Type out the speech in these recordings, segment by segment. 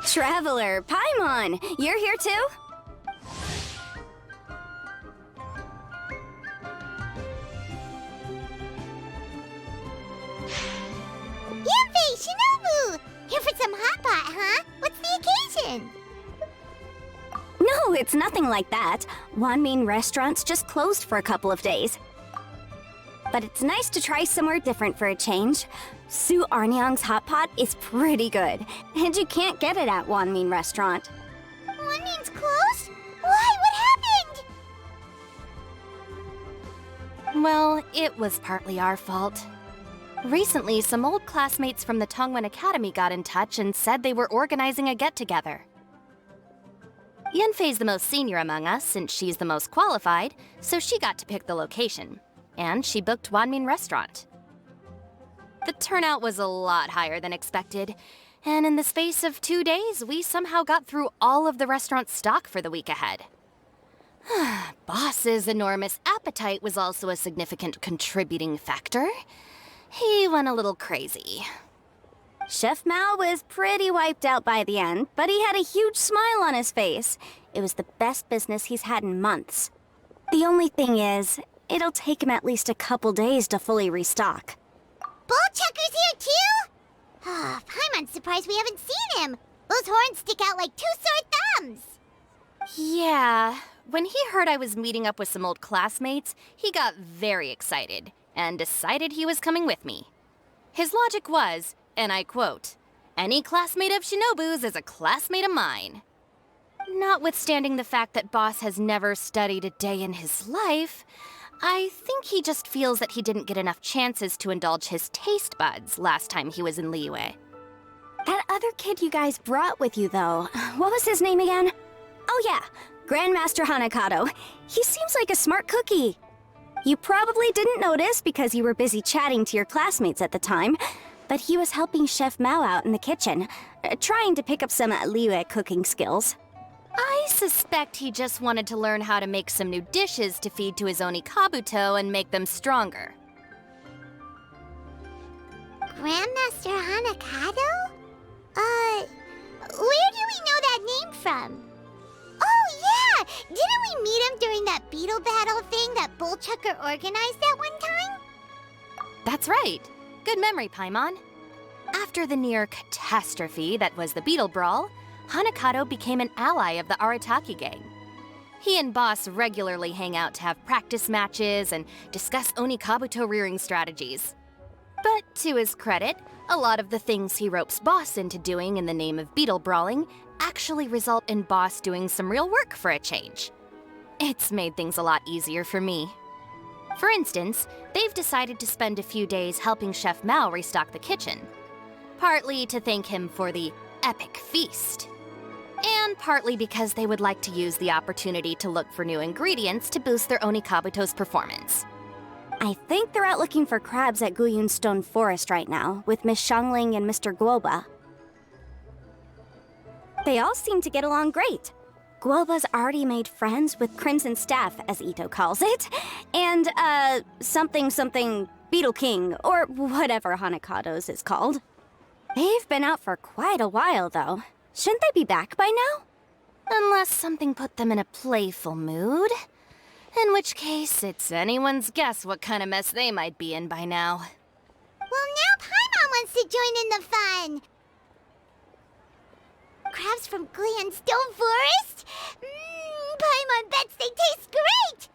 Traveler, Paimon, you're here too? Yanfei, Shinobu! Here for some hot pot, huh? What's the occasion? No, it's nothing like that. Wanmin restaurant's just closed for a couple of days. But it's nice to try somewhere different for a change. Su Arnyang's hot pot is pretty good, and you can't get it at Wanmin restaurant. Wanmin's closed? Why? What happened? Well, it was partly our fault. Recently, some old classmates from the Tongwen Academy got in touch and said they were organizing a get-together. Yanfei's the most senior among us, since she's the most qualified, so she got to pick the location. And she booked Wanmin Restaurant. The turnout was a lot higher than expected, and in the space of 2 days, we somehow got through all of the restaurant's stock for the week ahead. Boss's enormous appetite was also a significant contributing factor. He went a little crazy. Chef Mao was pretty wiped out by the end, but he had a huge smile on his face. It was the best business he's had in months. The only thing is, it'll take him at least a couple days to fully restock. Bullchucker's here too? Ah, Paimon's surprised we haven't seen him. Those horns stick out like two sore thumbs. Yeah, when he heard I was meeting up with some old classmates, he got very excited and decided he was coming with me. His logic was, and I quote, "Any classmate of Shinobu's is a classmate of mine." Notwithstanding the fact that Boss has never studied a day in his life, I think he just feels that he didn't get enough chances to indulge his taste buds last time he was in Liyue. That other kid you guys brought with you, though, what was his name again? Oh yeah, Grandmaster Hanakato. He seems like a smart cookie. You probably didn't notice because you were busy chatting to your classmates at the time, but he was helping Chef Mao out in the kitchen, trying to pick up some Liyue cooking skills. I suspect he just wanted to learn how to make some new dishes to feed to his Onikabuto and make them stronger. Grandmaster Hanakato? Where do we know that name from? Oh yeah! Didn't we meet him during that Beetle battle thing that Bullchucker organized at one time? That's right. Good memory, Paimon. After the near catastrophe that was the Beetle Brawl, Hanakato became an ally of the Arataki gang. He and Boss regularly hang out to have practice matches and discuss Onikabuto rearing strategies. But to his credit, a lot of the things he ropes Boss into doing in the name of Beetle Brawling actually result in Boss doing some real work for a change. It's made things a lot easier for me. For instance, they've decided to spend a few days helping Chef Mao restock the kitchen. Partly to thank him for the epic feast. And partly because they would like to use the opportunity to look for new ingredients to boost their Onikabuto's performance. I think they're out looking for crabs at Guyun Stone Forest right now, with Miss Xiangling and Mr. Guoba. They all seem to get along great. Guoba's already made friends with Crimson Staff, as Ito calls it, and, something Beetle King, or whatever Hanakato's is called. They've been out for quite a while, though. Shouldn't they be back by now? Unless something put them in a playful mood. In which case, it's anyone's guess what kind of mess they might be in by now. Well, now Paimon wants to join in the fun! Crabs from Guyun Stone Forest? Paimon bets they taste great!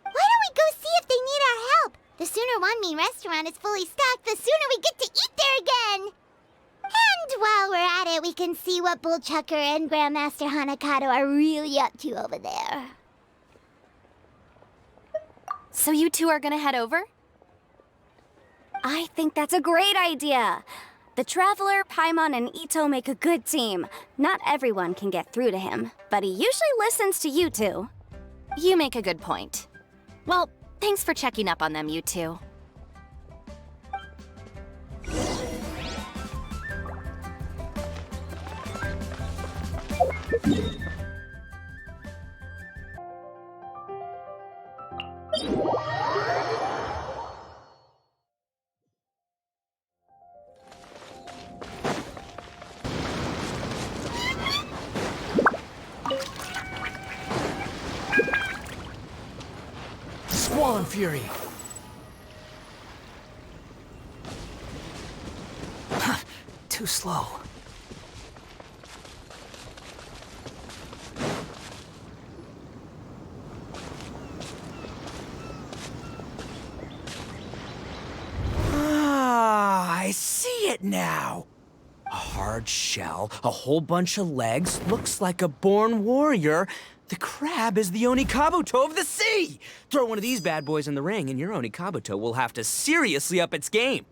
Why don't we go see if they need our help? The sooner Wanmin restaurant is fully stocked, the sooner we get to eat there again! And while we're at it, we can see what Bullchucker and Grandmaster Hanakato are really up to over there. So you two are gonna head over? I think that's a great idea. The Traveler, Paimon, and Ito make a good team. Not everyone can get through to him, but he usually listens to you two. You make a good point. Well, thanks for checking up on them, you two. Fallen Fury. Too slow. Ah, I see it now. A hard shell, a whole bunch of legs, looks like a born warrior. The crab is the Onikabuto of the sea! Throw one of these bad boys in the ring and your Onikabuto will have to seriously up its game.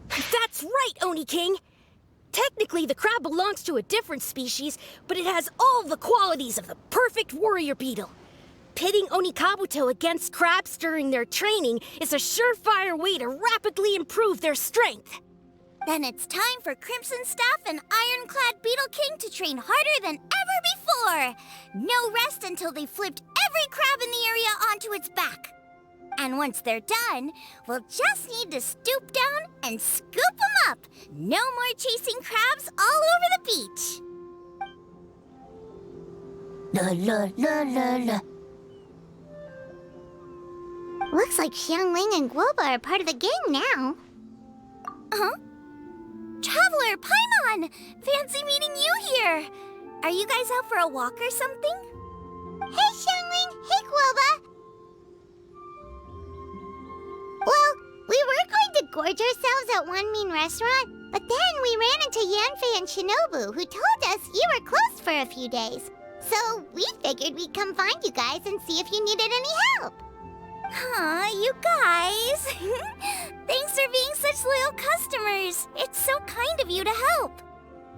That's right, Oni King! Technically, the crab belongs to a different species, but it has all the qualities of the perfect warrior beetle. Pitting Onikabuto against crabs during their training is a surefire way to rapidly improve their strength. Then it's time for Crimson Staff and Ironclad Beetle King to train harder than ever before. No rest until they've flipped every crab in the area onto its back. And once they're done, we'll just need to stoop down and scoop them up. No more chasing crabs all over the beach. La la la la la. Looks like Xiangling and Guoba are part of the gang now. Huh? Traveler, Paimon! Fancy meeting you here! Are you guys out for a walk or something? Hey, Xiangling! Hey, Guoba! Well, we were going to gorge ourselves at one mean restaurant, but then we ran into Yanfei and Shinobu, who told us you were closed for a few days. So we figured we'd come find you guys and see if you needed any help. Aw, you guys! Thanks for being such loyal customers. It's so kind of you to help.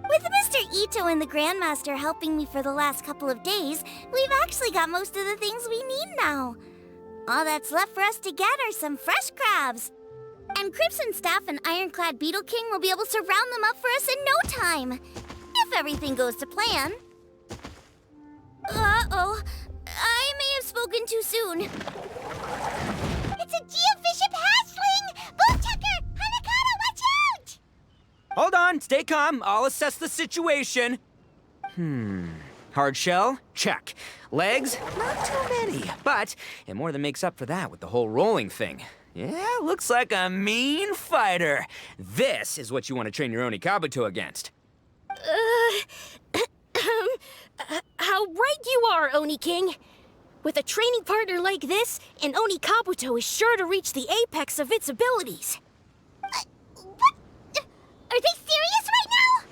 With Mr. Ito and the Grandmaster helping me for the last couple of days, we've actually got most of the things we need now. All that's left for us to get are some fresh crabs. And Crimson Staff and Ironclad Beetle King will be able to round them up for us in no time. If everything goes to plan. Uh-oh. I may have spoken too soon. It's a Geobishop hatchling! Bootchucker! Hanakata, watch out! Hold on, stay calm. I'll assess the situation. Hard shell? Check. Legs? Not too many, but it more than makes up for that with the whole rolling thing. Yeah, looks like a mean fighter. This is what you want to train your Onikabuto against. How right you are, Oni King. With a training partner like this, an Onikabuto is sure to reach the apex of its abilities. What? Are they serious right now?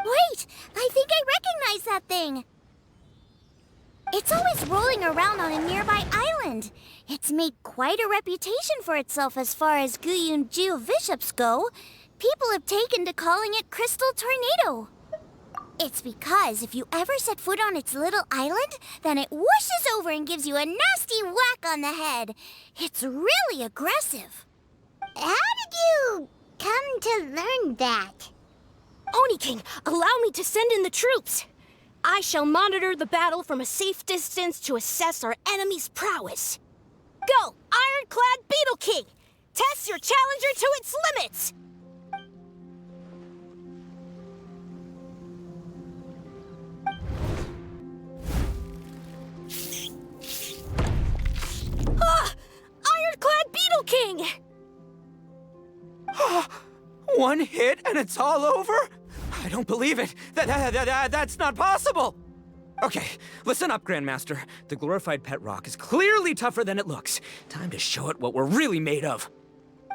Wait, I think I recognize that thing. It's always rolling around on a nearby island. It's made quite a reputation for itself as far as Guyun Geobishops go. People have taken to calling it Crystal Tornado. It's because if you ever set foot on its little island, then it whooshes over and gives you a nasty whack on the head. It's really aggressive. How did you come to learn that? Oni King, allow me to send in the troops. I shall monitor the battle from a safe distance to assess our enemy's prowess. Go, Ironclad Beetle King! Test your challenger to its limits! Ah! Ironclad Beetle King! One hit and it's all over? I don't believe it. That's not possible. Okay, listen up, Grandmaster. The glorified pet rock is clearly tougher than it looks. Time to show it what we're really made of.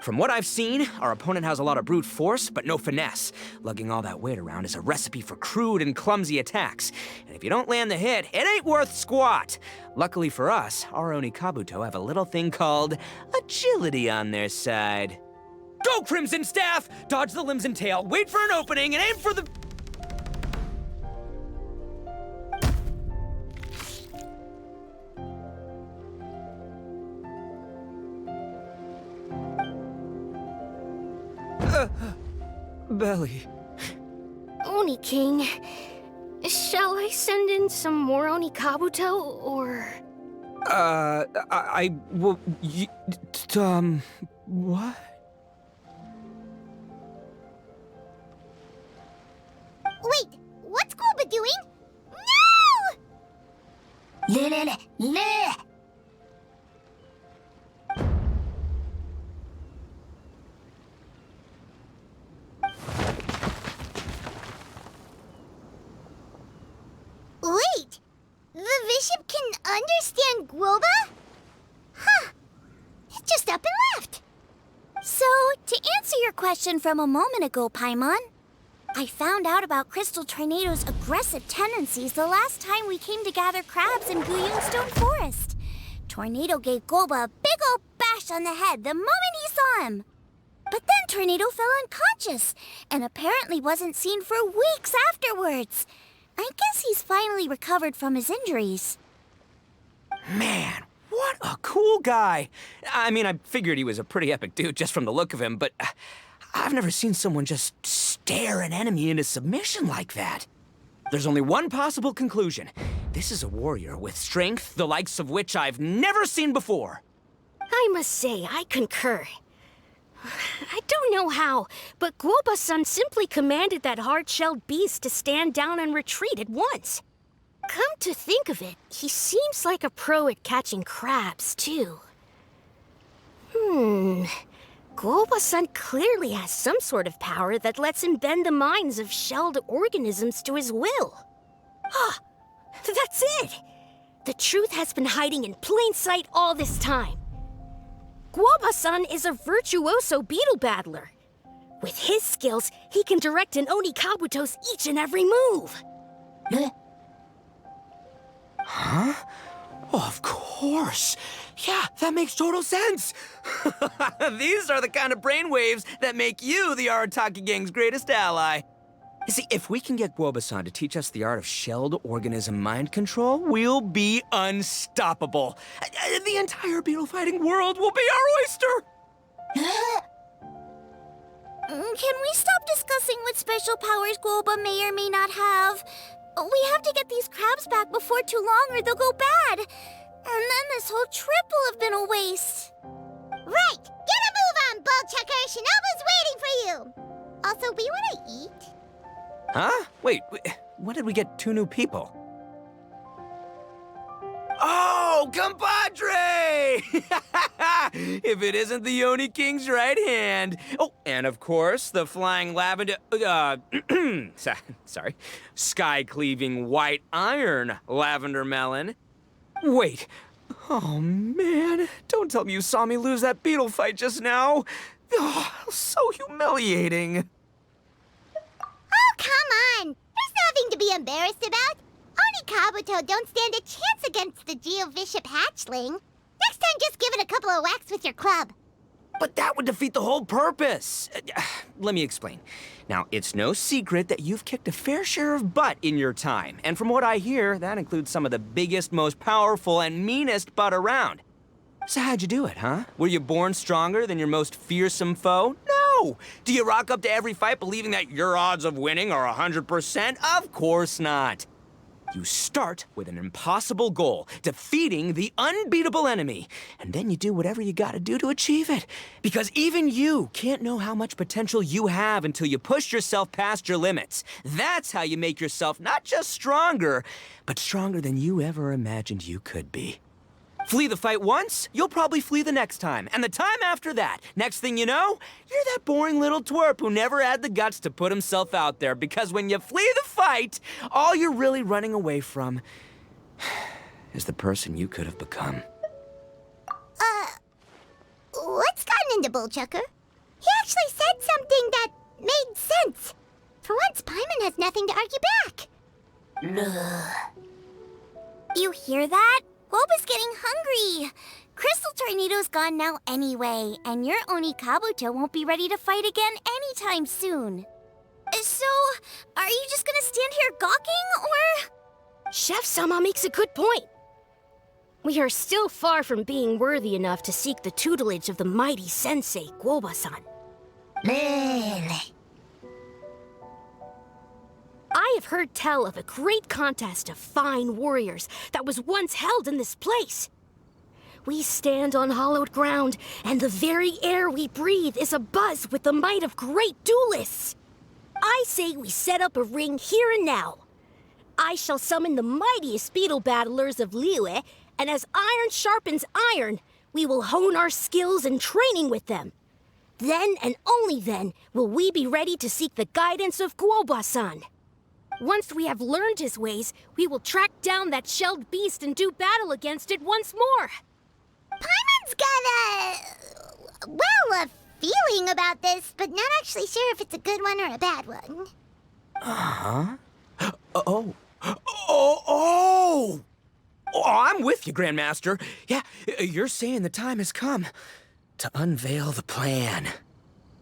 From what I've seen, our opponent has a lot of brute force, but no finesse. Lugging all that weight around is a recipe for crude and clumsy attacks. And if you don't land the hit, it ain't worth squat. Luckily for us, our Onikabuto have a little thing called agility on their side. Go, Crimson Staff! Dodge the limbs and tail, wait for an opening, and aim for the... belly. Oni King, shall I send in some more Onikabuto, or...? What? Wait! The bishop can understand Guoba? Huh. It just up and left. So, to answer your question from a moment ago, Paimon, I found out about Crystal Tornado's aggressive tendencies the last time we came to gather crabs in Guyungstone Forest. Tornado gave Golba a big old bash on the head the moment he saw him. But then Tornado fell unconscious and apparently wasn't seen for weeks afterwards. I guess he's finally recovered from his injuries. Man, what a cool guy. I mean, I figured he was a pretty epic dude just from the look of him, but I've never seen someone just stare an enemy into submission like that. There's only one possible conclusion. This is a warrior with strength, the likes of which I've never seen before. I must say, I concur. I don't know how, but Guoba-san simply commanded that hard-shelled beast to stand down and retreat at once. Come to think of it, he seems like a pro at catching crabs, too. Guoba-san clearly has some sort of power that lets him bend the minds of shelled organisms to his will. Ah, that's it! The truth has been hiding in plain sight all this time. Guoba-san is a virtuoso beetle battler. With his skills, he can direct an Oni Kabuto's each and every move. Huh? Oh, of course. Yeah, that makes total sense. These are the kind of brainwaves that make you the Arataki gang's greatest ally. You see, if we can get Guoba-san to teach us the art of shelled organism mind control, we'll be unstoppable. The entire beetle fighting world will be our oyster. Can we stop discussing what special powers Guoba may or may not have? We have to get these crabs back before too long or they'll go bad. And then this whole trip will have been a waste. Right! Get a move on, Bullchucker! Shinobu's waiting for you! Also, we want to eat. Huh? Wait, when did we get 2 new people? Oh, compadre! If it isn't the Oni King's right hand. Oh, and of course, the flying lavender, sorry, sky-cleaving white iron lavender melon. Wait, oh man, don't tell me you saw me lose that beetle fight just now. Oh, so humiliating. Oh, come on! There's nothing to be embarrassed about. Oni Kabuto don't stand a chance against the Geovishap hatchling. Next time, just give it a couple of whacks with your club. But that would defeat the whole purpose. Let me explain. Now, it's no secret that you've kicked a fair share of butt in your time. And from what I hear, that includes some of the biggest, most powerful, and meanest butt around. So how'd you do it, huh? Were you born stronger than your most fearsome foe? No! Do you rock up to every fight believing that your odds of winning are 100%? Of course not. You start with an impossible goal, defeating the unbeatable enemy, and then you do whatever you gotta do to achieve it. Because even you can't know how much potential you have until you push yourself past your limits. That's how you make yourself not just stronger, but stronger than you ever imagined you could be. Flee the fight once, you'll probably flee the next time, and the time after that. Next thing you know, you're that boring little twerp who never had the guts to put himself out there, because when you flee the fight, all you're really running away from is the person you could have become. What's gotten into Bullchucker? He actually said something that made sense. For once, Paimon has nothing to argue back. You hear that? Guoba's getting hungry. Crystal Tornado's gone now anyway, and your Oni Kabuto won't be ready to fight again anytime soon. So, are you just gonna stand here gawking, or...? Chef-sama makes a good point. We are still far from being worthy enough to seek the tutelage of the mighty sensei, Guoba-san. I have heard tell of a great contest of fine warriors that was once held in this place. We stand on hallowed ground, and the very air we breathe is abuzz with the might of great duelists. I say we set up a ring here and now. I shall summon the mightiest beetle battlers of Liyue, and as iron sharpens iron, we will hone our skills and training with them. Then and only then will we be ready to seek the guidance of Guoba-san. Once we have learned his ways, we will track down that shelled beast and do battle against it once more. Paimon's got a feeling about this, but not actually sure if it's a good one or a bad one. Uh-huh. Oh, I'm with you, Grandmaster. Yeah, you're saying the time has come to unveil the plan.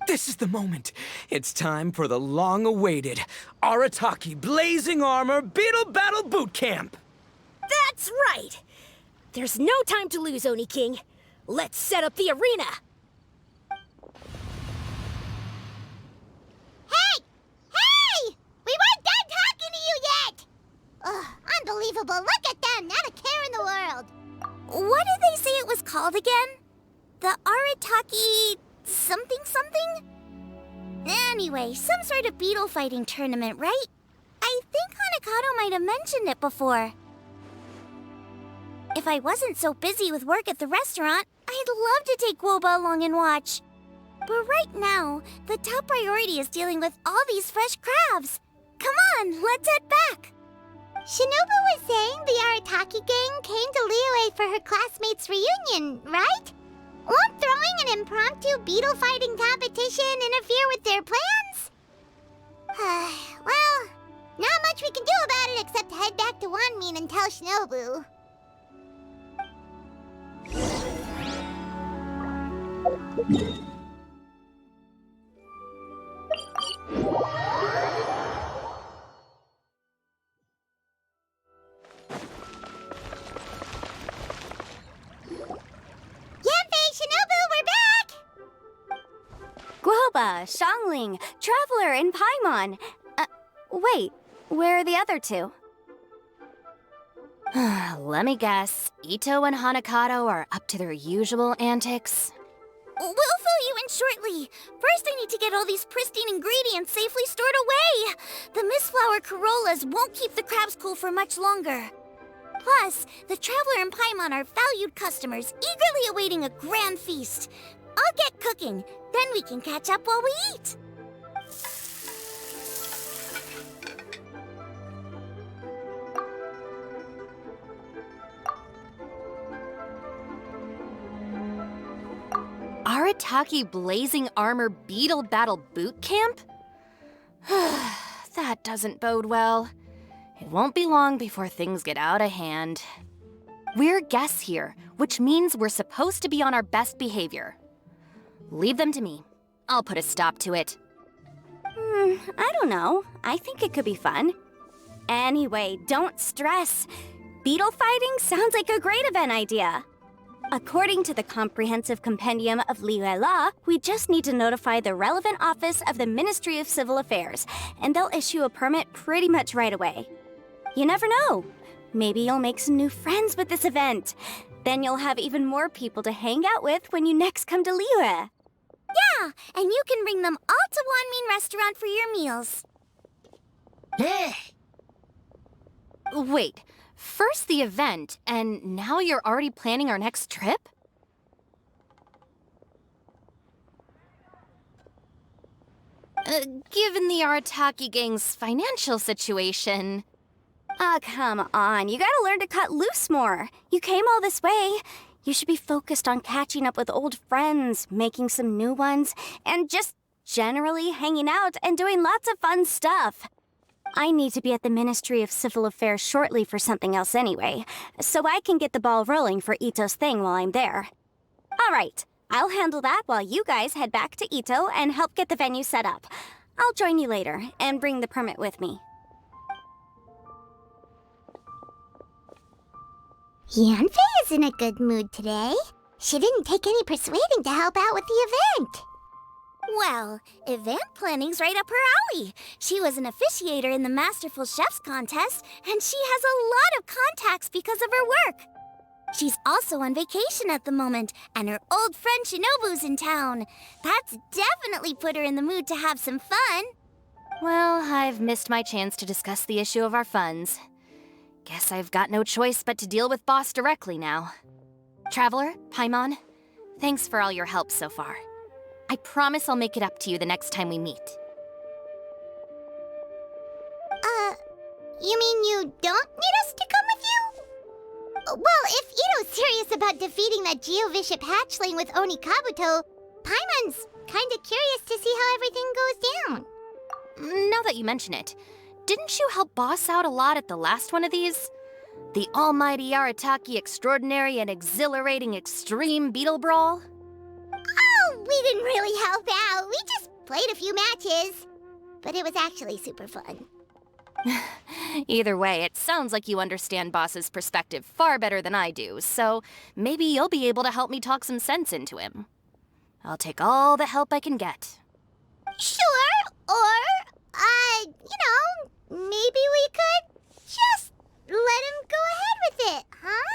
This is the moment. It's time for the long-awaited Arataki Blazing Armor Beetle Battle Boot Camp. That's right! There's no time to lose, Oni King. Let's set up the arena! Hey! Hey! We weren't done talking to you yet! Ugh, unbelievable. Look at them. Not a care in the world. What did they say it was called again? The Arataki something something? Anyway, some sort of beetle fighting tournament, right? I think Hanakato might have mentioned it before. If I wasn't so busy with work at the restaurant, I'd love to take Guoba along and watch. But right now, the top priority is dealing with all these fresh crabs. Come on, let's head back. Shinobu was saying the Arataki gang came to Liyue for her classmates' reunion, right? Won't throwing an impromptu beetle fighting competition interfere with their plans? Well, not much we can do about it except head back to Wanmin and tell Shinobu. Guoba, Xiangling, Traveler, and Paimon. Wait, where are the other two? Let me guess. Ito and Hanakato are up to their usual antics. We'll fill you in shortly. First, I need to get all these pristine ingredients safely stored away. The mistflower corollas won't keep the crabs cool for much longer. Plus, the Traveler and Paimon are valued customers, eagerly awaiting a grand feast. I'll get cooking, then we can catch up while we eat. Arataki Blazing Armor Beetle Battle Boot Camp? That doesn't bode well. It won't be long before things get out of hand. We're guests here, which means we're supposed to be on our best behavior. Leave them to me. I'll put a stop to it. I don't know. I think it could be fun. Anyway, don't stress. Beetle fighting sounds like a great event idea. According to the Comprehensive Compendium of Liyue Law, we just need to notify the relevant office of the Ministry of Civil Affairs, and they'll issue a permit pretty much right away. You never know. Maybe you'll make some new friends with this event. Then you'll have even more people to hang out with when you next come to Liyue. Yeah, and you can bring them all to Wanmin Restaurant for your meals. Wait, first the event, and now you're already planning our next trip? Given the Arataki gang's financial situation... Oh, come on. You gotta learn to cut loose more. You came all this way. You should be focused on catching up with old friends, making some new ones, and just generally hanging out and doing lots of fun stuff. I need to be at the Ministry of Civil Affairs shortly for something else anyway, so I can get the ball rolling for Ito's thing while I'm there. All right, I'll handle that while you guys head back to Ito and help get the venue set up. I'll join you later and bring the permit with me. Yanfei is in a good mood today. She didn't take any persuading to help out with the event. Well, event planning's right up her alley. She was an officiator in the Masterful Chefs contest, and she has a lot of contacts because of her work. She's also on vacation at the moment, and her old friend Shinobu's in town. That's definitely put her in the mood to have some fun. Well, I've missed my chance to discuss the issue of our funds. Guess I've got no choice but to deal with Boss directly now. Traveler, Paimon, thanks for all your help so far. I promise I'll make it up to you the next time we meet. You mean you don't need us to come with you? Well, if Ito's serious about defeating that Geovishap hatchling with Oni Kabuto, Paimon's kinda curious to see how everything goes down. Now that you mention it, didn't you help Boss out a lot at the last one of these? The almighty Arataki extraordinary and exhilarating extreme Beetle Brawl? Oh, we didn't really help out. We just played a few matches. But it was actually super fun. Either way, it sounds like you understand Boss's perspective far better than I do, so maybe you'll be able to help me talk some sense into him. I'll take all the help I can get. Sure, or, maybe we could just let him go ahead with it, huh?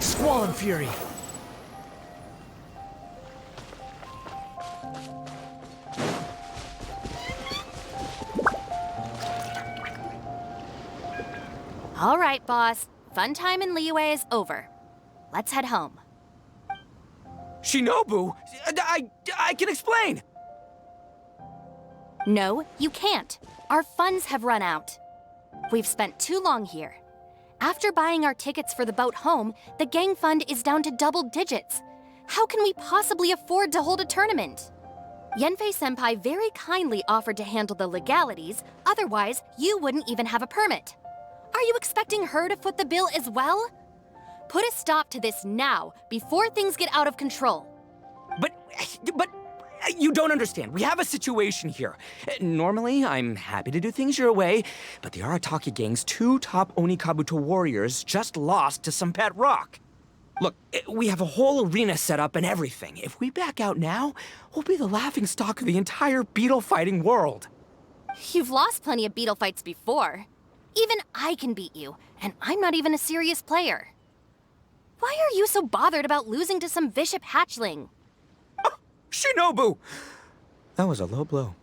Squall and Fury. All right, Boss. Fun time in Liyue is over. Let's head home. Shinobu, I can explain. No, you can't. Our funds have run out. We've spent too long here. After buying our tickets for the boat home, the gang fund is down to double digits. How can we possibly afford to hold a tournament? Yenfei-senpai very kindly offered to handle the legalities, otherwise you wouldn't even have a permit. Are you expecting her to foot the bill as well? Put a stop to this now, before things get out of control. But you don't understand. We have a situation here. Normally, I'm happy to do things your way, but the Arataki gang's 2 top Oni Kabuto warriors just lost to some pet rock. Look, we have a whole arena set up and everything. If we back out now, we'll be the laughingstock of the entire beetle fighting world. You've lost plenty of beetle fights before. Even I can beat you, and I'm not even a serious player. Why are you so bothered about losing to some Bishop hatchling? Shinobu! That was a low blow.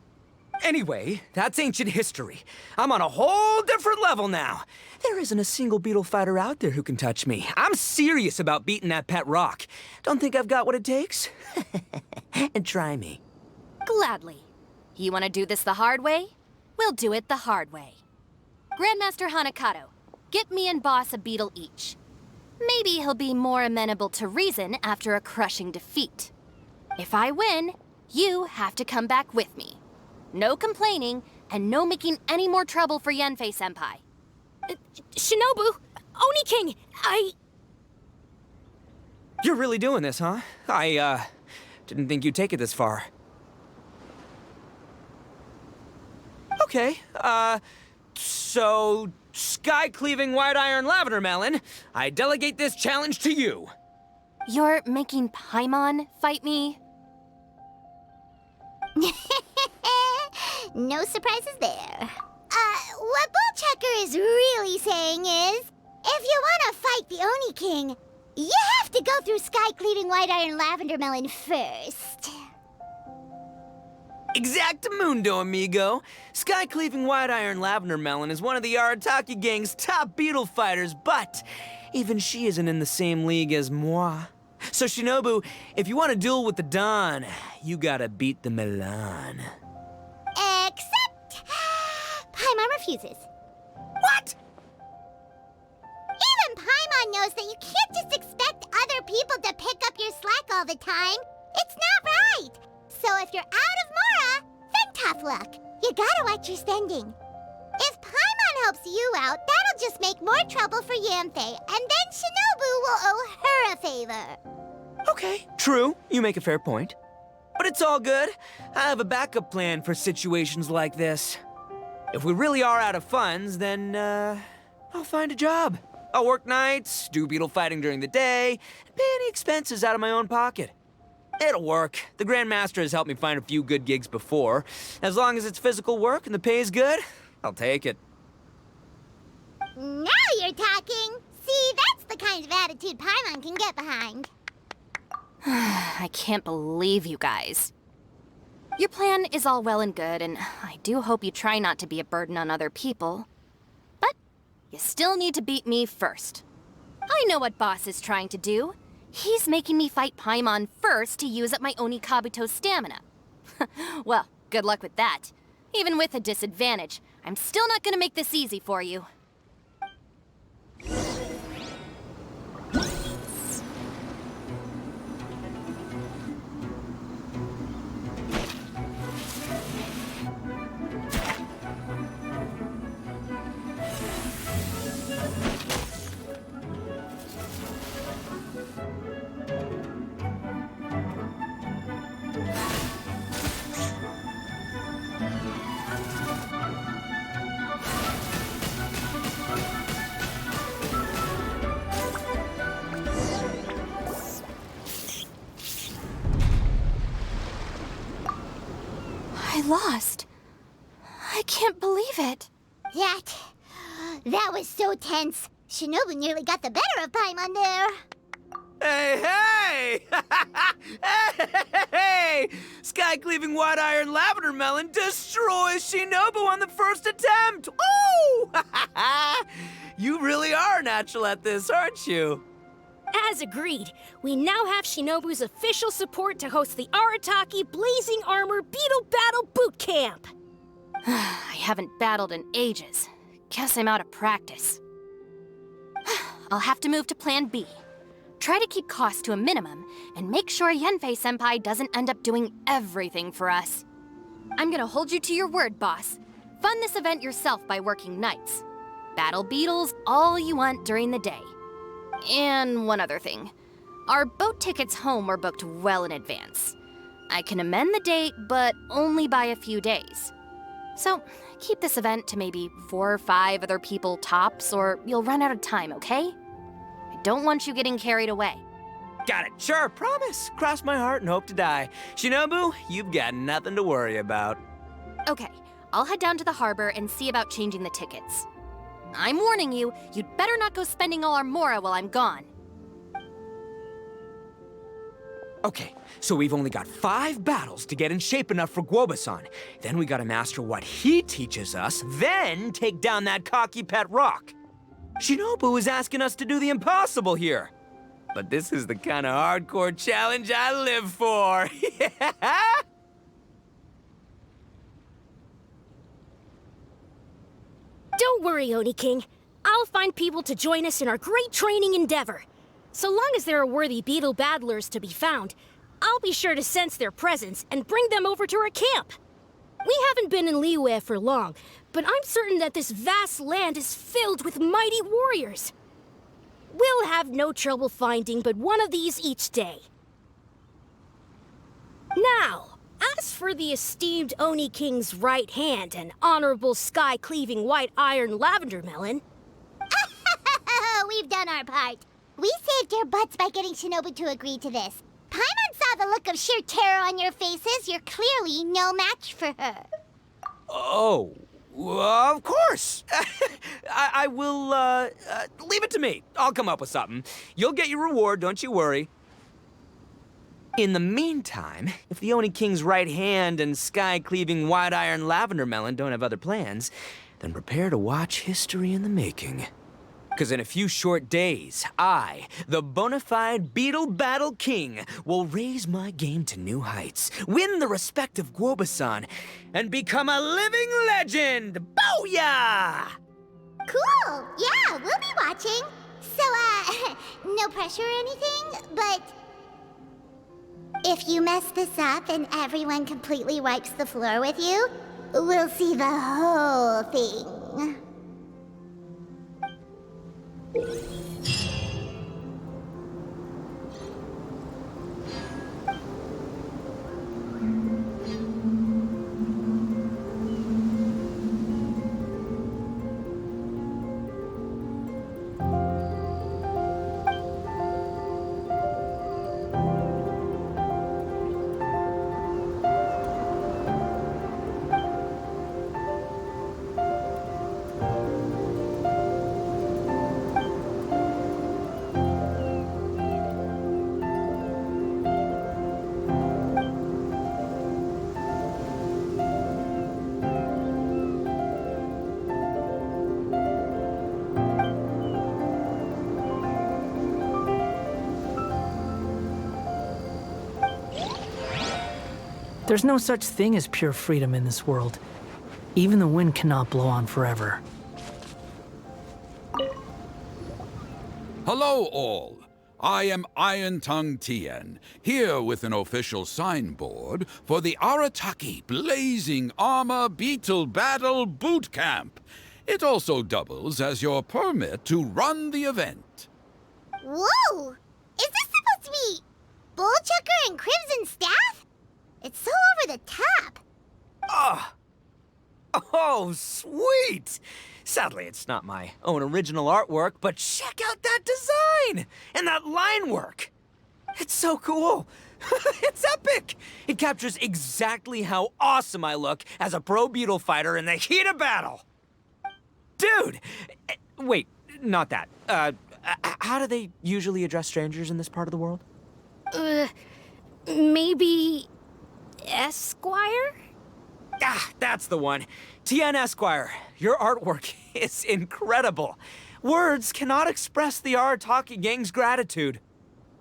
Anyway, that's ancient history. I'm on a whole different level now. There isn't a single beetle fighter out there who can touch me. I'm serious about beating that pet rock. Don't think I've got what it takes? And try me. Gladly. You want to do this the hard way? We'll do it the hard way. Grandmaster Hanakato, get me and Boss a beetle each. Maybe he'll be more amenable to reason after a crushing defeat. If I win, you have to come back with me. No complaining, and no making any more trouble for Yenfei-senpai. Shinobu! Oni King! You're really doing this, huh? I didn't think you'd take it this far. Okay, so, sky-cleaving white iron lavender melon, I delegate this challenge to you. You're making Paimon fight me? No surprises there. What Bullchucker is really saying is, if you want to fight the Oni King, you have to go through sky-cleaving white iron lavender melon first. Exactamundo, amigo. Sky-cleaving white iron lavender melon is one of the Arataki gang's top beetle fighters, but even she isn't in the same league as moi. So Shinobu, if you want to duel with the Don, you gotta beat the Milan. Except... Paimon refuses. What? Even Paimon knows that you can't just expect other people to pick up your slack all the time. It's not right. So if you're out of Mora, then tough luck. You gotta watch your spending. If Paimon helps you out, that'll just make more trouble for Yanfei, and then Shinobu will owe her a favor. Okay, true. You make a fair point. But it's all good. I have a backup plan for situations like this. If we really are out of funds, then, I'll find a job. I'll work nights, do beetle fighting during the day, and pay any expenses out of my own pocket. It'll work. The Grandmaster has helped me find a few good gigs before. As long as it's physical work and the pay is good, I'll take it. Now you're talking. See, that's the kind of attitude Paimon can get behind. I can't believe you guys. Your plan is all well and good, and I do hope you try not to be a burden on other people. But you still need to beat me first. I know what Boss is trying to do. He's making me fight Paimon first to use up my Oni Kabuto's stamina. Well, good luck with that. Even with a disadvantage, I'm still not gonna make this easy for you. I lost. I can't believe it. That was so tense. Shinobu nearly got the better of Paimon there. Hey! Hey! Sky-cleaving white iron lavender melon destroys Shinobu on the first attempt! Ooh! You really are natural at this, aren't you? As agreed, we now have Shinobu's official support to host the Arataki Blazing Armor Beetle Battle Boot Camp. I haven't battled in ages. Guess I'm out of practice. I'll have to move to Plan B. Try to keep costs to a minimum, and make sure Yanfei-senpai doesn't end up doing everything for us. I'm gonna hold you to your word, boss. Fund this event yourself by working nights. Battle beetles all you want during the day. And one other thing. Our boat tickets home were booked well in advance. I can amend the date, but only by a few days. So, keep this event to maybe 4 or 5 other people tops, or you'll run out of time, okay? I don't want you getting carried away. Got it. Sure, promise. Cross my heart and hope to die. Shinobu, you've got nothing to worry about. Okay, I'll head down to the harbor and see about changing the tickets. I'm warning you, you'd better not go spending all our mora while I'm gone. Okay, so we've only got 5 battles to get in shape enough for Guoba-san. Then we gotta master what he teaches us, then take down that cocky pet rock. Shinobu is asking us to do the impossible here. But this is the kind of hardcore challenge I live for. Yeah! Don't worry, Oni King. I'll find people to join us in our great training endeavor. So long as there are worthy beetle battlers to be found, I'll be sure to sense their presence and bring them over to our camp. We haven't been in Liyue for long, but I'm certain that this vast land is filled with mighty warriors. We'll have no trouble finding but one of these each day. Now, as for the esteemed Oni King's right hand and honorable sky-cleaving white iron lavender melon... We've done our part. We saved your butts by getting Shinobu to agree to this. Paimon saw the look of sheer terror on your faces. You're clearly no match for her. Oh, of course. I will, leave it to me. I'll come up with something. You'll get your reward, don't you worry. In the meantime, if the Oni King's right hand and sky-cleaving white iron lavender melon don't have other plans, then prepare to watch history in the making. Because in a few short days, I, the bona fide Beetle Battle King, will raise my game to new heights, win the respect of Guoba-san, and become a living legend! Booyah! Cool. Yeah, we'll be watching. So, no pressure or anything, but... if you mess this up and everyone completely wipes the floor with you, we'll see the whole thing. There's no such thing as pure freedom in this world. Even the wind cannot blow on forever. Hello, all. I am Iron Tongue Tien, here with an official signboard for the Arataki Blazing Armor Beetle Battle Boot Camp. It also doubles as your permit to run the event. Whoa! Is this supposed to be Bullchucker and Crimson Staff? It's so over the top. Ah! Oh, sweet! Sadly, it's not my own original artwork, but check out that design! And that line work! It's so cool! It's epic! It captures exactly how awesome I look as a pro Beetle fighter in the heat of battle! Dude! Wait, not that. How do they usually address strangers in this part of the world? Maybe... Esquire? Ah, that's the one. Tien Esquire, your artwork is incredible. Words cannot express the Arataki gang's gratitude.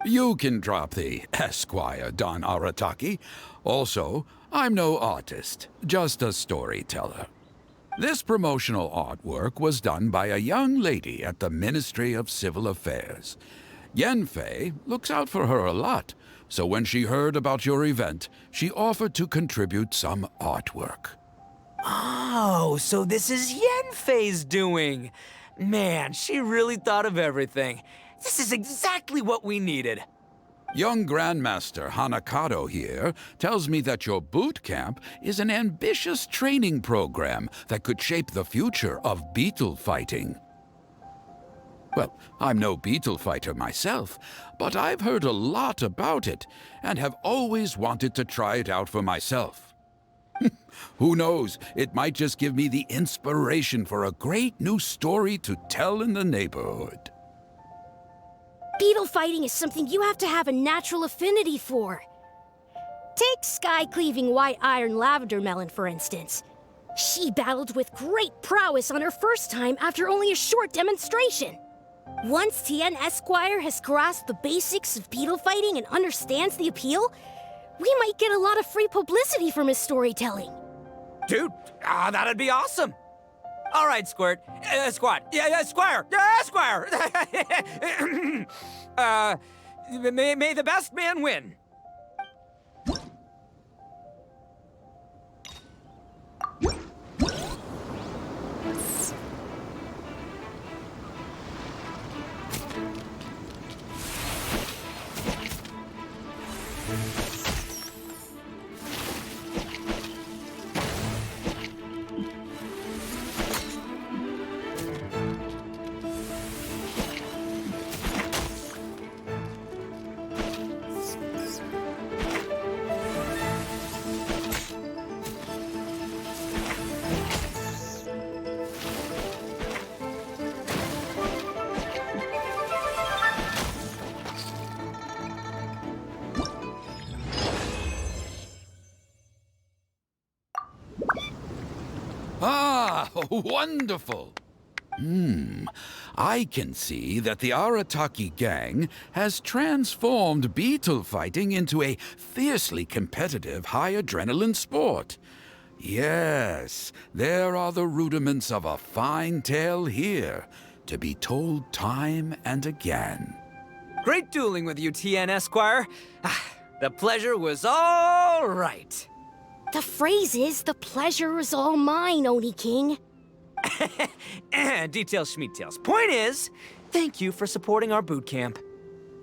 You can drop the Esquire, Don Arataki. Also, I'm no artist, just a storyteller. This promotional artwork was done by a young lady at the Ministry of Civil Affairs. Yenfei looks out for her a lot, so when she heard about your event, she offered to contribute some artwork. Oh, so this is Yenfei's doing. Man, she really thought of everything. This is exactly what we needed. Young Grandmaster Hanakado here tells me that your boot camp is an ambitious training program that could shape the future of beetle fighting. Well, I'm no beetle fighter myself, but I've heard a lot about it and have always wanted to try it out for myself. Who knows, it might just give me the inspiration for a great new story to tell in the neighborhood. Beetle fighting is something you have to have a natural affinity for. Take sky-cleaving white iron lavender melon, for instance. She battled with great prowess on her first time after only a short demonstration. Once Tien Esquire has grasped the basics of beetle fighting and understands the appeal, we might get a lot of free publicity from his storytelling. Dude, that'd be awesome. All right, Squirt. Squad. Yeah, Squire. Squire. May the best man win. Ah, wonderful! I can see that the Arataki gang has transformed beetle fighting into a fiercely competitive high-adrenaline sport. Yes, there are the rudiments of a fine tale here, to be told time and again. Great dueling with you, Tien Esquire. The pleasure was all right. The phrase is, the pleasure is all mine, Oni King. Details, schmeetails. Point is, thank you for supporting our boot camp.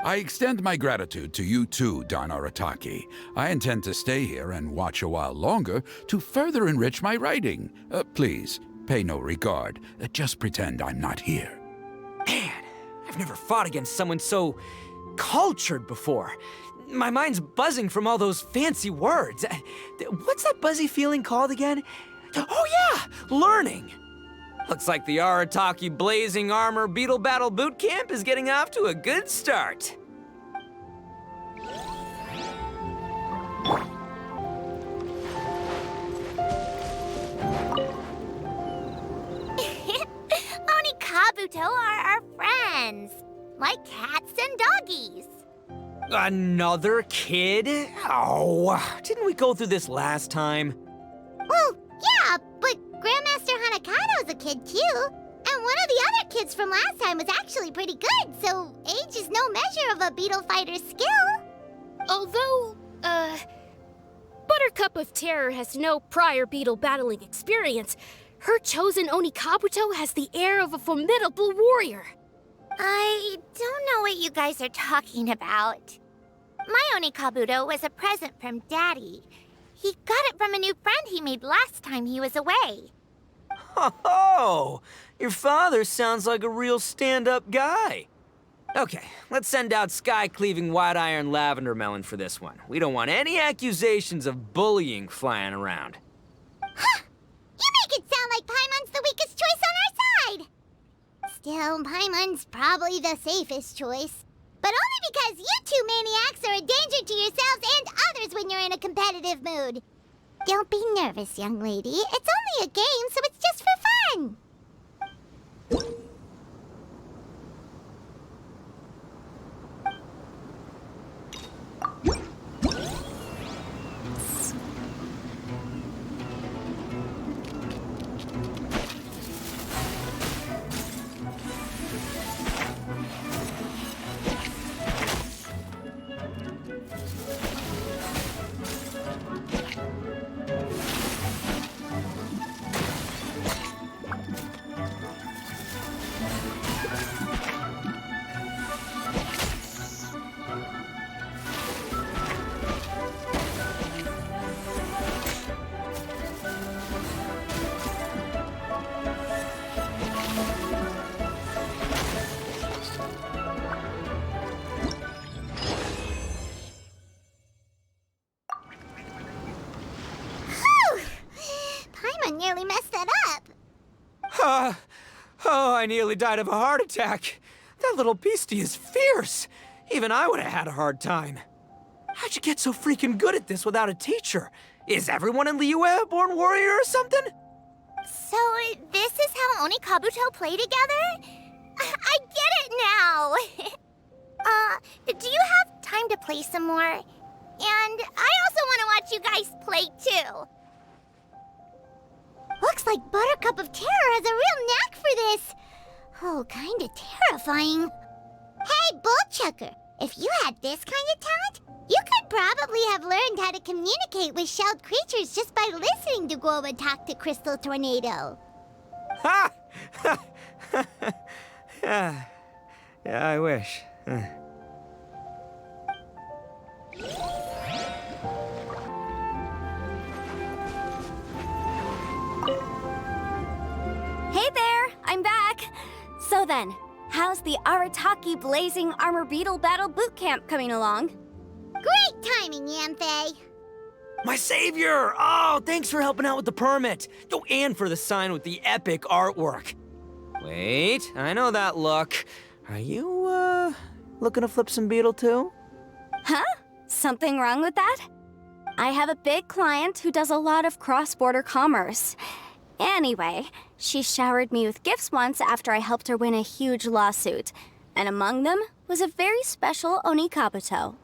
I extend my gratitude to you too, Don Arataki. I intend to stay here and watch a while longer to further enrich my writing. Please, pay no regard. Just pretend I'm not here. Man, I've never fought against someone so cultured before. My mind's buzzing from all those fancy words. What's that buzzy feeling called again? Oh yeah, learning. Looks like the Arataki Blazing Armor Beetle Battle Boot Camp is getting off to a good start. Oni Kabuto are our friends, like cats and doggies. Another kid? Oh, didn't we go through this last time? Well, yeah, but Grandmaster Hanakado's a kid too. And one of the other kids from last time was actually pretty good, so age is no measure of a beetle fighter's skill. Although, Buttercup of Terror has no prior beetle battling experience, her chosen Oni Kabuto has the air of a formidable warrior. I don't know what you guys are talking about. My Oni Kabuto was a present from Daddy. He got it from a new friend he made last time he was away. Oh, your father sounds like a real stand-up guy. Okay, let's send out Sky-Cleaving White Iron Lavender Melon for this one. We don't want any accusations of bullying flying around. Huh! You make it sound like Paimon's the weakest choice on our side! Still, Paimon's probably the safest choice. But only because you two maniacs are a danger to yourselves and others when you're in a competitive mood. Don't be nervous, young lady. It's only a game, so it's just for fun. Nearly messed that up. Oh, I nearly died of a heart attack. That little beastie is fierce. Even I would have had a hard time. How'd you get so freaking good at this without a teacher? Is everyone in Liyue a born warrior or something? So this is how Oni Kabuto play together? I get it now. Do you have time to play some more? And I also want to watch you guys play too. Looks like Buttercup of Terror has a real knack for this. Oh, kinda terrifying. Hey, Bullchucker, if you had this kind of talent, you could probably have learned how to communicate with shelled creatures just by listening to Guoba talk to Crystal Tornado. Ha! Yeah, I wish. Hey there, I'm back. So then, how's the Arataki Blazing Armor Beetle Battle Boot Camp coming along? Great timing, Yamfei. My savior! Oh, thanks for helping out with the permit. Oh, and for the sign with the epic artwork. Wait, I know that look. Are you, looking to flip some Beetle too? Huh? Something wrong with that? I have a big client who does a lot of cross-border commerce. Anyway, she showered me with gifts once after I helped her win a huge lawsuit. And among them was a very special Oni Kabuto.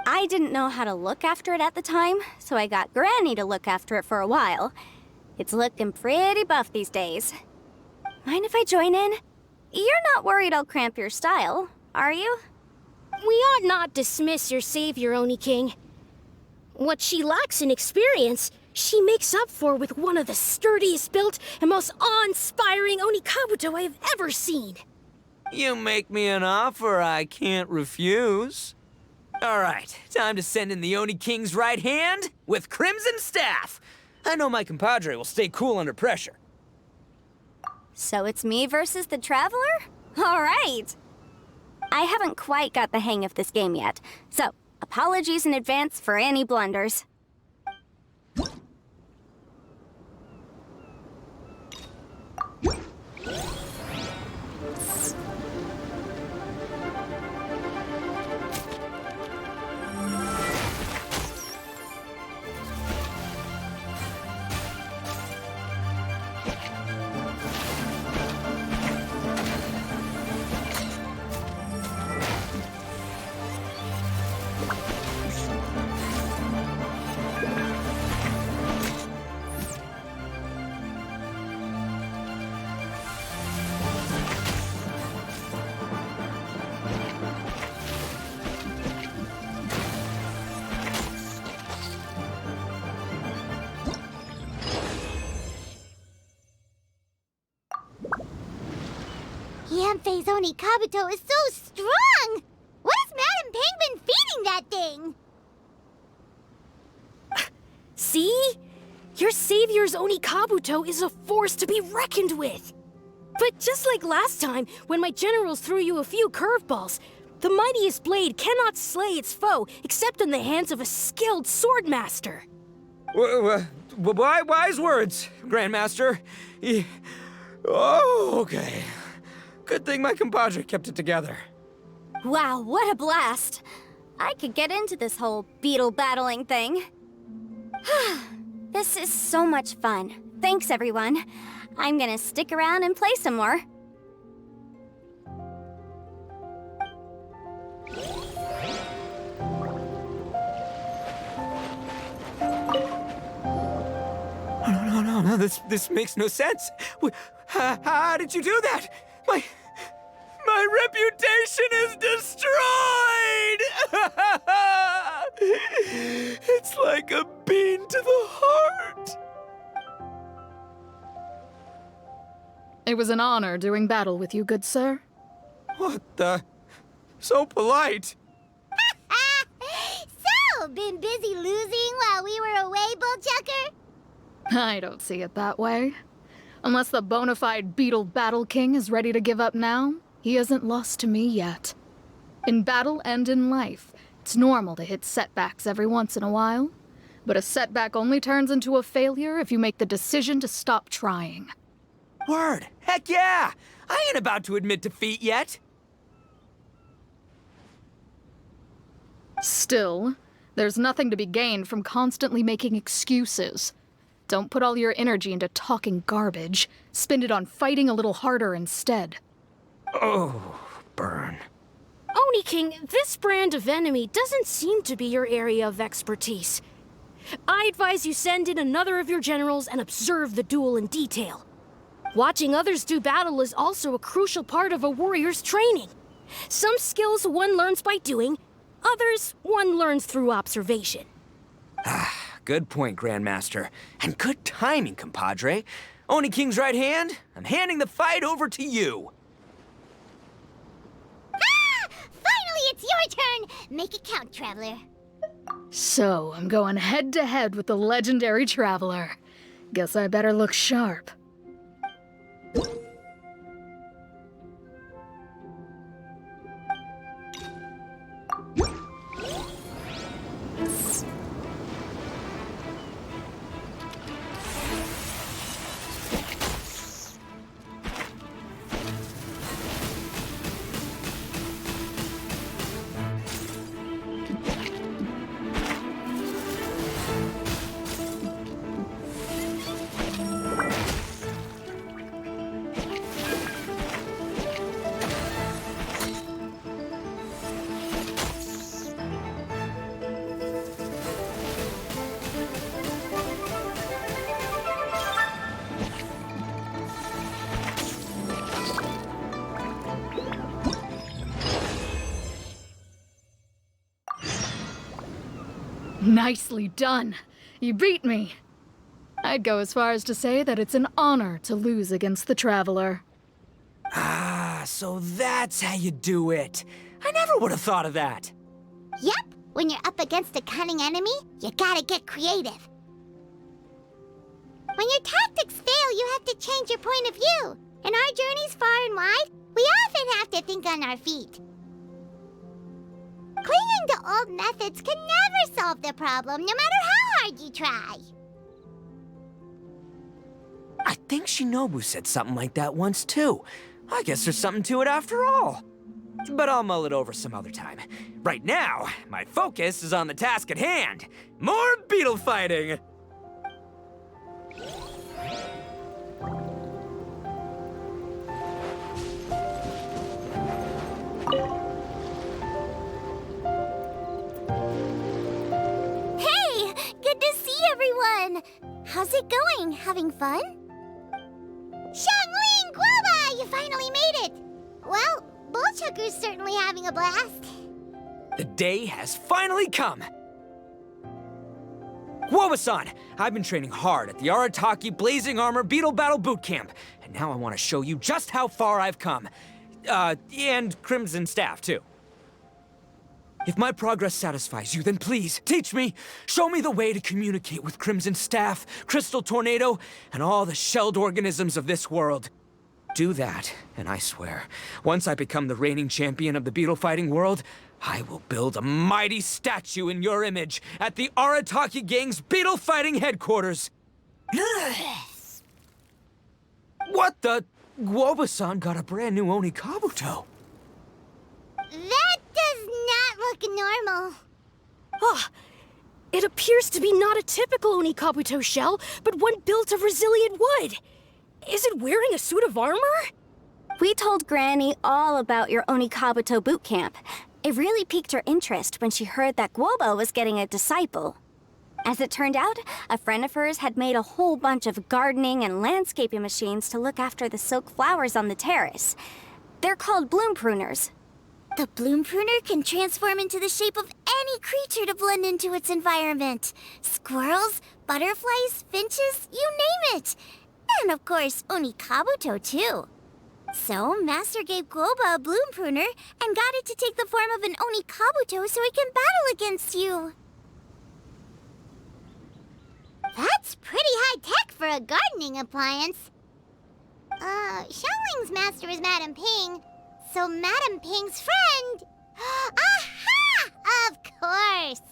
I didn't know how to look after it at the time, so I got Granny to look after it for a while. It's looking pretty buff these days. Mind if I join in? You're not worried I'll cramp your style, are you? We ought not dismiss your savior, Oni King. What she lacks in experience, she makes up for with one of the sturdiest built and most awe-inspiring Oni Kabuto I have ever seen. You make me an offer I can't refuse. All right, time to send in the Oni King's right hand with Crimson Staff. I know my compadre will stay cool under pressure. So it's me versus the Traveler? All right. I haven't quite got the hang of this game yet, so apologies in advance for any blunders. Today's Oni Kabuto is so strong! What is Madam Penguin feeding that thing? See? Your savior's Oni Kabuto is a force to be reckoned with. But just like last time, when my generals threw you a few curveballs, the mightiest blade cannot slay its foe except in the hands of a skilled swordmaster. Wise words, Grandmaster. Oh, okay. Good thing my compadre kept it together. Wow, what a blast! I could get into this whole beetle battling thing. This is so much fun. Thanks, everyone. I'm gonna stick around and play some more. No, this makes no sense. How did you do that? My reputation is destroyed! It's like a bean to the heart. It was an honor doing battle with you, good sir. What the? So polite. So, been busy losing while we were away, Bullchucker? I don't see it that way. Unless the bona fide Beetle Battle King is ready to give up now, he hasn't lost to me yet. In battle and in life, it's normal to hit setbacks every once in a while. But a setback only turns into a failure if you make the decision to stop trying. Word. Heck yeah! I ain't about to admit defeat yet. Still, there's nothing to be gained from constantly making excuses. Don't put all your energy into talking garbage. Spend it on fighting a little harder instead. Oh, burn. Oni King, this brand of enemy doesn't seem to be your area of expertise. I advise you send in another of your generals and observe the duel in detail. Watching others do battle is also a crucial part of a warrior's training. Some skills one learns by doing, others one learns through observation. Good point, Grandmaster. And good timing, compadre. Oni King's right hand, I'm handing the fight over to you. Finally, it's your turn! Make it count, Traveler. So, I'm going head to head with the legendary Traveler. Guess I better look sharp. Nicely done. You beat me. I'd go as far as to say that it's an honor to lose against the Traveler. Ah, so that's how you do it. I never would have thought of that. Yep, when you're up against a cunning enemy, you gotta get creative. When your tactics fail, you have to change your point of view. In our journeys far and wide, we often have to think on our feet. Clinging to old methods can never solve the problem, no matter how hard you try. I think Shinobu said something like that once, too. I guess there's something to it after all. But I'll mull it over some other time. Right now, my focus is on the task at hand. More beetle fighting! Hey! Good to see everyone! How's it going? Having fun? Xiangling Guoba! You finally made it! Well, Bullchucker's certainly having a blast. The day has finally come! Guoba-san, I've been training hard at the Arataki Blazing Armor Beetle Battle Boot Camp, and now I want to show you just how far I've come. and Crimson Staff, too. If my progress satisfies you, then please, teach me, show me the way to communicate with Crimson Staff, Crystal Tornado, and all the shelled organisms of this world. Do that, and I swear, once I become the reigning champion of the beetle fighting world, I will build a mighty statue in your image at the Arataki gang's beetle fighting headquarters. What the? Guoba-san got a brand new Oni Kabuto. That does not look normal. Ah, it appears to be not a typical Oni Kabuto shell, but one built of resilient wood. Is it wearing a suit of armor? We told Granny all about your Oni Kabuto boot camp. It really piqued her interest when she heard that Guoba was getting a disciple. As it turned out, a friend of hers had made a whole bunch of gardening and landscaping machines to look after the silk flowers on the terrace. They're called bloom pruners. The bloom pruner can transform into the shape of any creature to blend into its environment. Squirrels, butterflies, finches, you name it. And of course, Oni Kabuto too. So, Master gave Guoba a bloom pruner and got it to take the form of an Oni Kabuto so it can battle against you. That's pretty high-tech for a gardening appliance. Xiangling's master is Madame Ping, so Madame Ping's friend... Aha! Of course!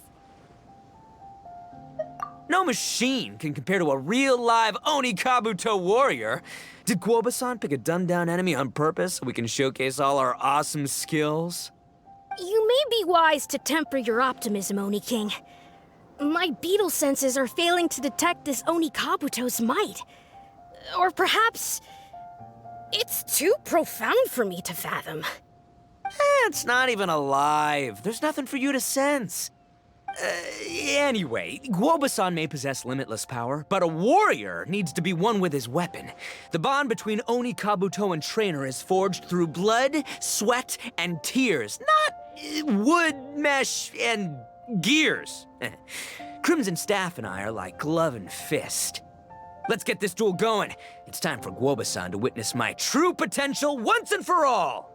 No machine can compare to a real live Oni Kabuto warrior. Did Guoba-san pick a dumbed-down enemy on purpose so we can showcase all our awesome skills? You may be wise to temper your optimism, Oni King. My beetle senses are failing to detect this Oni Kabuto's might. Or perhaps... it's too profound for me to fathom. It's not even alive. There's nothing for you to sense. Anyway, Guoba-san may possess limitless power, but a warrior needs to be one with his weapon. The bond between Oni Kabuto and trainer is forged through blood, sweat, and tears, not wood, mesh, and gears. Crimson Staff and I are like glove and fist. Let's get this duel going. It's time for Guoba-san to witness my true potential once and for all.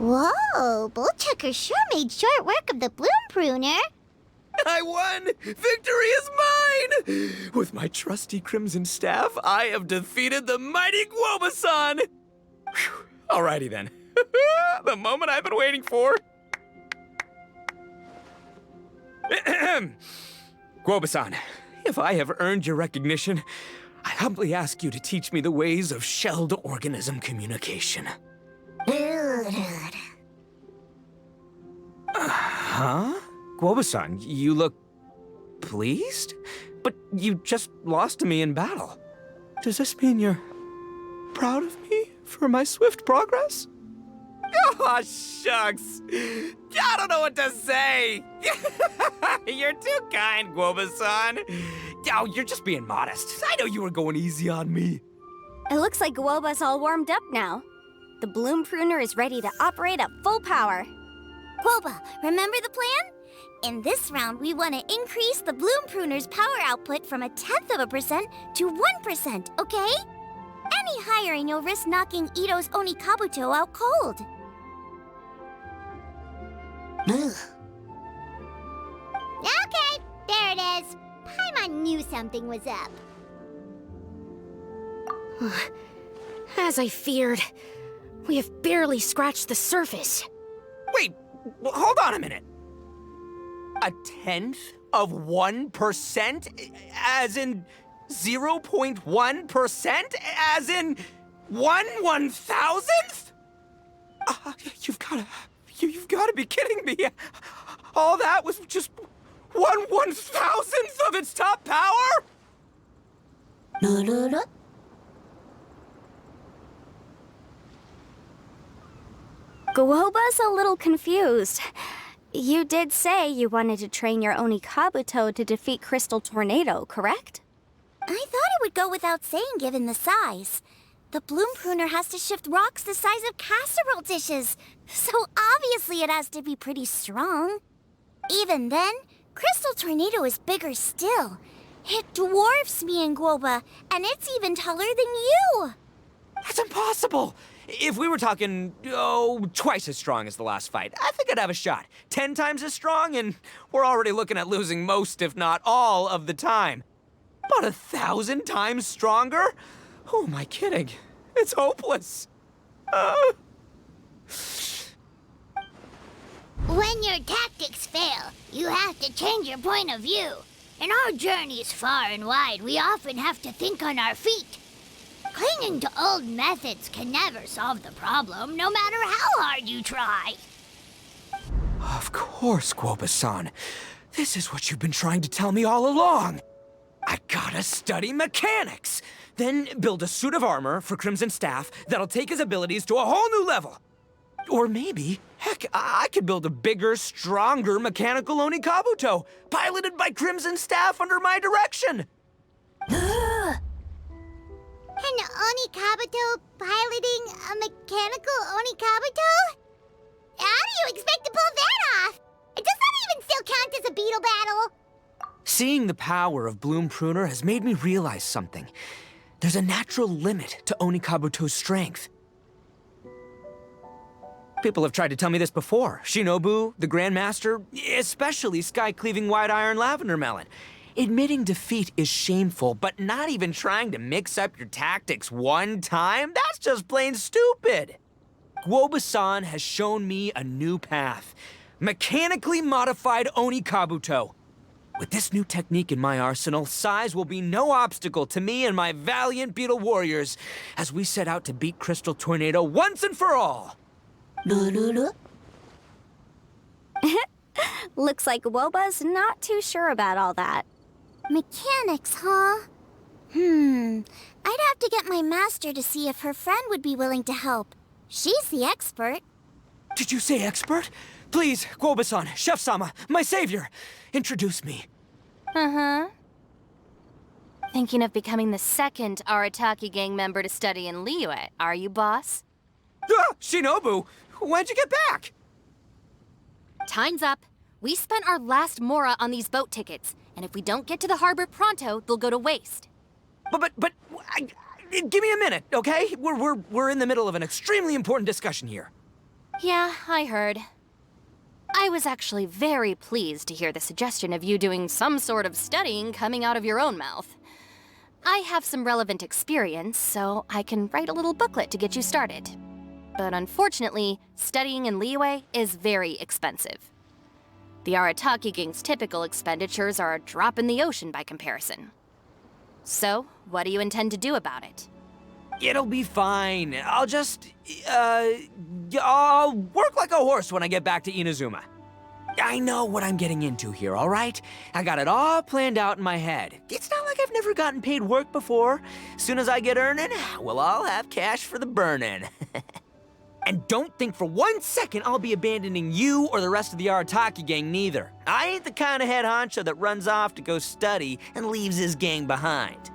Whoa, Bullchucker sure made short work of the bloom pruner. I won! Victory is mine! With my trusty Crimson Staff, I have defeated the mighty Guoba-san! Whew. Alrighty then. The moment I've been waiting for. Guoba-san, if I have earned your recognition, I humbly ask you to teach me the ways of shelled organism communication. Huh? Guoba-san, you look pleased? But you just lost to me in battle. Does this mean you're proud of me for my swift progress? Oh, shucks. I don't know what to say. You're too kind, Guoba-san. Oh, you're just being modest. I know you were going easy on me. It looks like Guoba's all warmed up now. The bloom pruner is ready to operate at full power. Guoba, remember the plan? In this round, we want to increase the Bloom Pruner's power output from 0.1% to 1%, okay? Any higher and you'll risk knocking Ito's Onikabuto out cold. Okay, there it is. Paimon knew something was up. As I feared, we have barely scratched the surface. Wait, hold on a minute. 0.1%? As in 0.1%? As in 1/1000th? You've gotta be kidding me. All that was just 1/1000th of its top power? Guoba's a little confused. You did say you wanted to train your Onikabuto to defeat Crystal Tornado, correct? I thought it would go without saying given the size. The Bloom Pruner has to shift rocks the size of casserole dishes, so obviously it has to be pretty strong. Even then, Crystal Tornado is bigger still. It dwarfs me and Guoba, and it's even taller than you! That's impossible! If we were talking, twice as strong as the last fight, I think I'd have a shot. 10 times as strong, and we're already looking at losing most, if not all, of the time. But 1,000 times stronger? Who am I kidding? It's hopeless. When your tactics fail, you have to change your point of view. In our journeys far and wide, we often have to think on our feet. Clinging to old methods can never solve the problem, no matter how hard you try. Of course, Guoba-san. This is what you've been trying to tell me all along. I gotta study mechanics, then build a suit of armor for Crimson Staff that'll take his abilities to a whole new level. Or maybe, heck, I could build a bigger, stronger mechanical Onikabuto, piloted by Crimson Staff under my direction. An Onikabuto piloting a mechanical Onikabuto? How do you expect to pull that off? Does that even still count as a Beetle battle? Seeing the power of Bloom Pruner has made me realize something. There's a natural limit to Onikabuto's strength. People have tried to tell me this before. Shinobu, the Grandmaster, especially Sky-Cleaving White Iron Lavender Melon. Admitting defeat is shameful, but not even trying to mix up your tactics one time? That's just plain stupid! Guoba-san has shown me a new path. Mechanically modified Onikabuto. With this new technique in my arsenal, size will be no obstacle to me and my valiant Beetle warriors as we set out to beat Crystal Tornado once and for all! Looks like Guoba's not too sure about all that. Mechanics, huh? I'd have to get my master to see if her friend would be willing to help. She's the expert. Did you say expert? Please, Guoba-san, Chef-sama, my savior, introduce me. Thinking of becoming the second Arataki gang member to study in Liyue, are you, boss? Shinobu, when'd you get back? Time's up. We spent our last mora on these boat tickets, and if we don't get to the harbor pronto, they'll go to waste. But, give me a minute, okay? We're in the middle of an extremely important discussion here. Yeah, I heard. I was actually very pleased to hear the suggestion of you doing some sort of studying coming out of your own mouth. I have some relevant experience, so I can write a little booklet to get you started. But unfortunately, studying in Liyue is very expensive. The Arataki gang's typical expenditures are a drop in the ocean by comparison. So, what do you intend to do about it? It'll be fine. I'll just, I'll work like a horse when I get back to Inazuma. I know what I'm getting into here, all right? I got it all planned out in my head. It's not like I've never gotten paid work before. As soon as I get earning, we'll all have cash for the burning. And don't think for 1 second I'll be abandoning you or the rest of the Arataki gang neither. I ain't the kind of head honcho that runs off to go study and leaves his gang behind.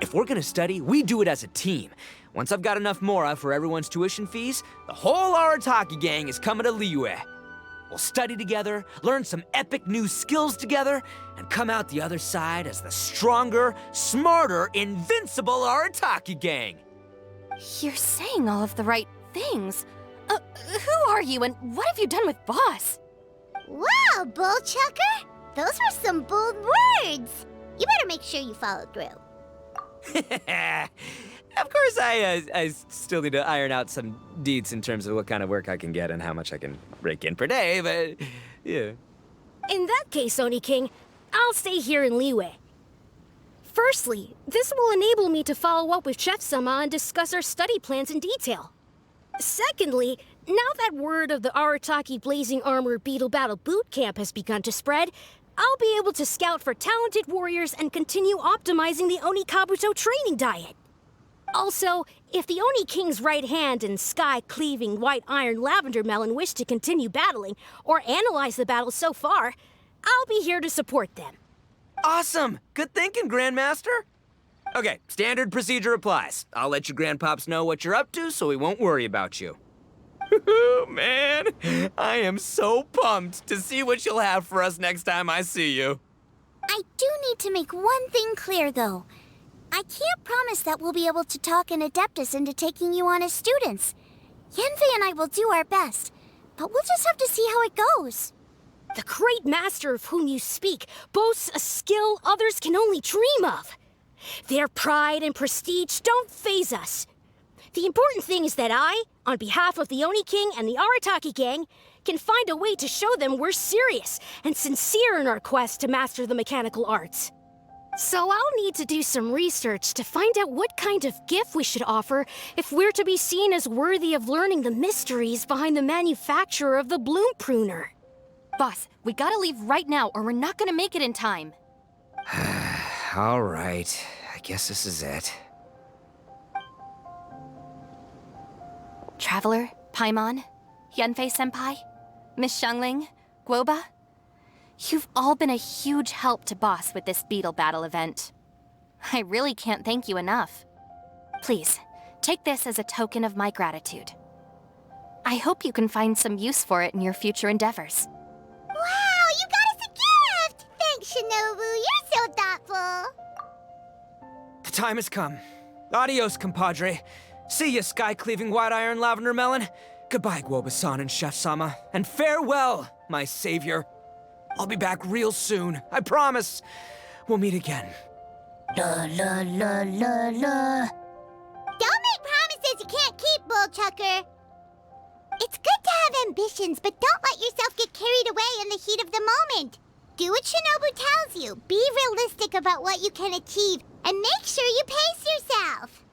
If we're gonna study, we do it as a team. Once I've got enough mora for everyone's tuition fees, the whole Arataki gang is coming to Liyue. We'll study together, learn some epic new skills together, and come out the other side as the stronger, smarter, invincible Arataki gang. You're saying all of the right things. Who are you and what have you done with Boss? Wow, Bullchucker! Those were some bold words! You better make sure you follow through. Of course, I still need to iron out some deets in terms of what kind of work I can get and how much I can rake in per day, but yeah. In that case, Oni King, I'll stay here in Liyue. Firstly, this will enable me to follow up with Chef-sama and discuss our study plans in detail. Secondly, now that word of the Arataki Blazing Armor Beetle Battle Boot Camp has begun to spread, I'll be able to scout for talented warriors and continue optimizing the Oni Kabuto training diet. Also, if the Oni King's right hand and sky-cleaving white iron lavender melon wish to continue battling or analyze the battle so far, I'll be here to support them. Awesome! Good thinking, Grandmaster! Okay, standard procedure applies. I'll let you Grandpops know what you're up to so we won't worry about you. Man, I am so pumped to see what you'll have for us next time I see you. I do need to make one thing clear, though. I can't promise that we'll be able to talk an Adeptus into taking you on as students. Yanfei and I will do our best, but we'll just have to see how it goes. The great master of whom you speak boasts a skill others can only dream of. Their pride and prestige don't faze us. The important thing is that I, on behalf of the Oni King and the Arataki gang, can find a way to show them we're serious and sincere in our quest to master the mechanical arts. So I'll need to do some research to find out what kind of gift we should offer if we're to be seen as worthy of learning the mysteries behind the manufacture of the bloom pruner. Boss, we gotta leave right now or we're not gonna make it in time. All right, I guess this is it. Traveler, Paimon, Yanfei-senpai, Miss Xiangling, Guoba. You've all been a huge help to Boss with this Beetle Battle event. I really can't thank you enough. Please, take this as a token of my gratitude. I hope you can find some use for it in your future endeavors. Wow, you got us a gift! Thanks, Shinobu. You're so thoughtful. The time has come. Adios, compadre. See ya, sky-cleaving white iron lavender melon. Goodbye, Guoba-san and Chef-sama. And farewell, my savior. I'll be back real soon, I promise. We'll meet again. La la la la la. Don't make promises you can't keep, Bullchucker. It's good to have ambitions, but don't let yourself get carried away in the heat of the moment. Do what Shinobu tells you. Be realistic about what you can achieve, and make sure you pace yourself.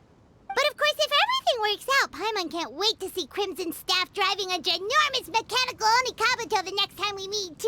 But of course, if everything works out, Paimon can't wait to see Crimson Staff driving a ginormous mechanical Oni Kabuto the next time we meet.